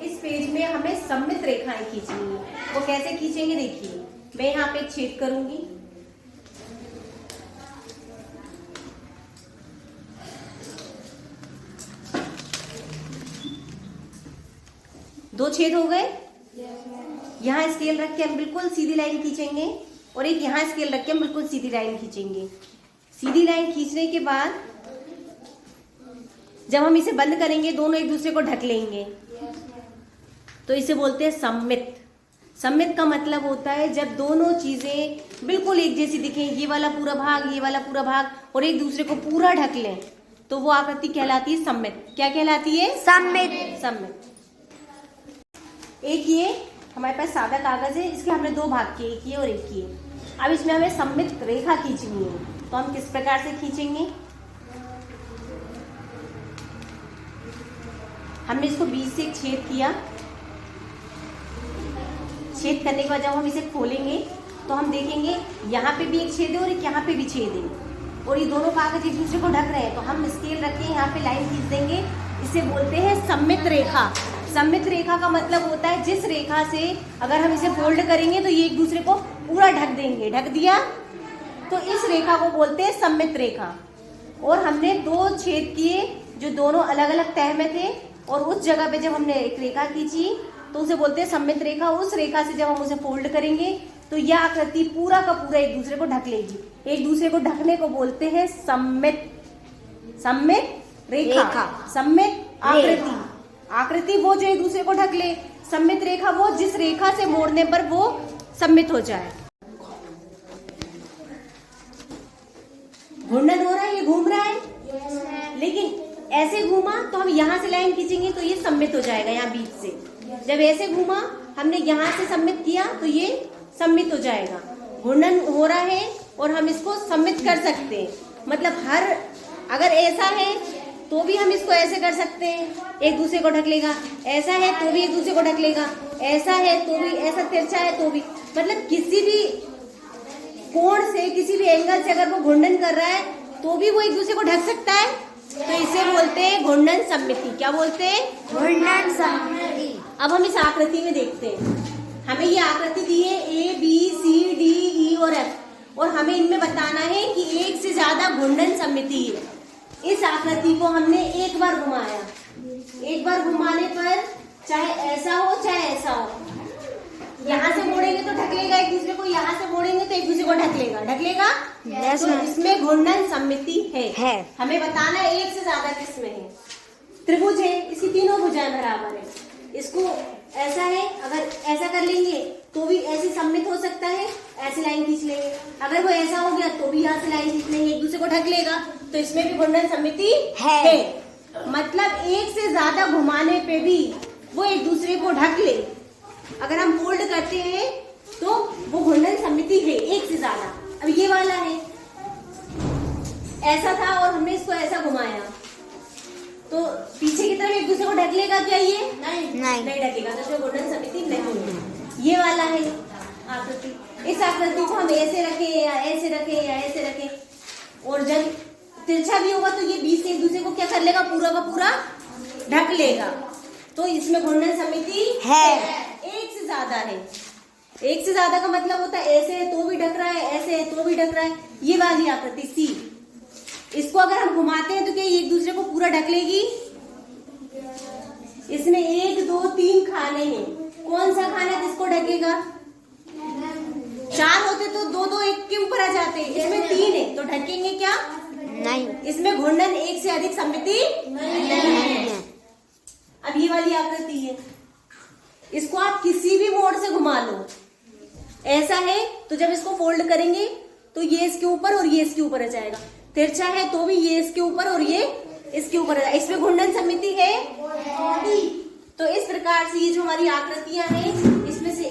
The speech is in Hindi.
इस पेज में हमें सममित रेखाएं खींचनी है। वो कैसे खींचेंगे देखिए, मैं यहाँ पे एक छेद करूंगी, दो छेद हो गए। यहाँ स्केल रख के हम बिल्कुल सीधी लाइन खींचेंगे और एक यहाँ स्केल रख के हम बिल्कुल सीधी लाइन खींचेंगे। सीधी लाइन खींचने के बाद जब हम इसे बंद करेंगे दोनों एक दूसरे को ढक लेंगे, तो इसे बोलते हैं सममित। सममित का मतलब होता है जब दोनों चीजें बिल्कुल एक जैसी दिखें, ये वाला पूरा भाग, ये वाला पूरा भाग, और एक दूसरे को पूरा ढक लें, तो वो आकृति कहलाती है सममित। क्या कहलाती है? सममित। सममित। एक ये हमारे पास सादा कागज है, इसके हमने दो भाग किए, एक ये और एक ये। अब इसमें हमें सममित रेखा खींचनी है, तो हम किस प्रकार से खींचेंगे? हमने इसको बीच से एक छेद किया, छेद करने के बाद जब हम इसे खोलेंगे तो हम देखेंगे यहाँ पे भी एक छेद है और एक यहाँ पे भी छेद है, और ये दोनों कागज एक दूसरे को ढक रहे हैं। तो हम स्केल रख के यहाँ पे लाइन खींच देंगे, इसे बोलते हैं सममित रेखा। सममित रेखा का मतलब होता है जिस रेखा से अगर हम इसे फोल्ड करेंगे तो ये एक दूसरे को पूरा ढक देंगे। ढक दिया तो इस रेखा को बोलते हैं सममित रेखा। और हमने दो छेद किए जो दोनों अलग अलग तह में थे, और उस जगह पे जब हमने एक रेखा खींची तो उसे बोलते हैं सममित रेखा। उस रेखा से जब हम उसे फोल्ड करेंगे तो यह आकृति पूरा का पूरा एक दूसरे को ढक लेगी। एक दूसरे को ढकने को बोलते हैं सममित। सममित रेखा, सममित आकृति। आकृति वो जो एक दूसरे को ढक ले, सममित रेखा वो जिस रेखा से मोड़ने पर वो सममित हो जाए। घूर्णन हो रहा है, ये घूम रहा है, लेकिन ऐसे घूमा तो हम यहाँ से लाइन खींचेंगे तो ये सममित हो जाएगा यहाँ बीच से। जब ऐसे घूमा हमने यहाँ से सममित किया तो ये सममित हो जाएगा। घूर्णन हो रहा है और हम इसको सममित कर सकते हैं, मतलब हर अगर ऐसा है तो भी हम इसको ऐसे कर सकते हैं, एक दूसरे को ढक लेगा। ऐसा है तो भी एक दूसरे को ढक लेगा। ऐसा है तो भी, ऐसा तिरछा है तो भी, मतलब किसी भी कोण से, किसी भी एंगल से अगर वो घूर्णन कर रहा है तो भी वो एक दूसरे को ढक सकता है। तो इसे बोलते हैं घूर्णन सममिति। क्या बोलते हैं? घूर्णन सममिति। अब हम इस आकृति में देखते हैं, हमें ये आकृति दी है A B C D E और एफ, और हमें इनमें बताना है कि एक से ज्यादा घूर्णन सममिति है। इस आकृति को हमने एक बार घुमाया, एक बार घुमाने पर चाहे ऐसा हो चाहे ऐसा हो, यहाँ से मोड़ेंगे तो ढक लेगा एक दूसरे को, यहाँ से मोड़ेंगे तो एक दूसरे को ढक लेगा। ढक लेगा? yes, तो इसमें घूर्णन सममिति है। हमें बताना है एक से ज्यादा किसमें है। त्रिभुज है, इसकी तीनों भुजाएं बराबर है। इसको ऐसा है, अगर ऐसा कर लेंगे तो भी ऐसे सममित हो सकता है, ऐसी लाइन खींच लेंगे। अगर वो ऐसा हो गया तो भी यहाँ से लाइन खींच लेंगे, एक दूसरे को ढक लेगा। तो इसमें भी घूर्णन सममिति है। मतलब एक से ज्यादा घुमाने पे भी वो एक दूसरे को ढक ले। अगर हम फोल्ड करते हैं तो वो घूर्णन सममिति है, एक से ज्यादा। अब ये वाला है, ऐसा था और हमने इसको ऐसा घुमाया तो पीछे की तरफ एक दूसरे को ढक लेगा क्या? ये नहीं ढकेगा, तो इसमें घूर्णन सममिति नहीं होगी। ये वाला है आकृति, इस आकृति को हम ऐसे रखें या ऐसे रखें या ऐसे रखें, और जब तिरछा भी होगा तो ये बीच से एक दूसरे को क्या कर लेगा? पूरा का पूरा ढक लेगा। तो इसमें घूर्णन सममिति है। एक से ज्यादा है। एक से ज्यादा का मतलब होता है ऐसे है तो भी ढक रहा है, ऐसे है तो भी ढक रहा है। ये वाली आकृति सी, इसको अगर हम घुमाते हैं तो क्या एक दूसरे को पूरा ढक लेगी? इसमें 1 2 3 खाने हैं, कौन सा खाना किसको ढकेगा? 4 होते तो 2 2 एक के ऊपर आ जाते, इसमें 3 है तो ढकेंगे क्या? नहीं। इसमें घूर्णन एक से अधिक सममिति नहीं है। अब ये वाली आकृति है, इसको आप किसी भी मोड़ से घुमा लो। ऐसा है तो जब इसको फोल्ड करेंगे तो ये इसके ऊपर और ये इसके ऊपर आ जाएगा। तिरछा है तो भी ये इसके ऊपर और ये इसके ऊपर आ जाएगा। इसमें घूर्णन सममिति है। तो इस प्रकार से ये जो हमारी आकृतियां हैं, इसमें से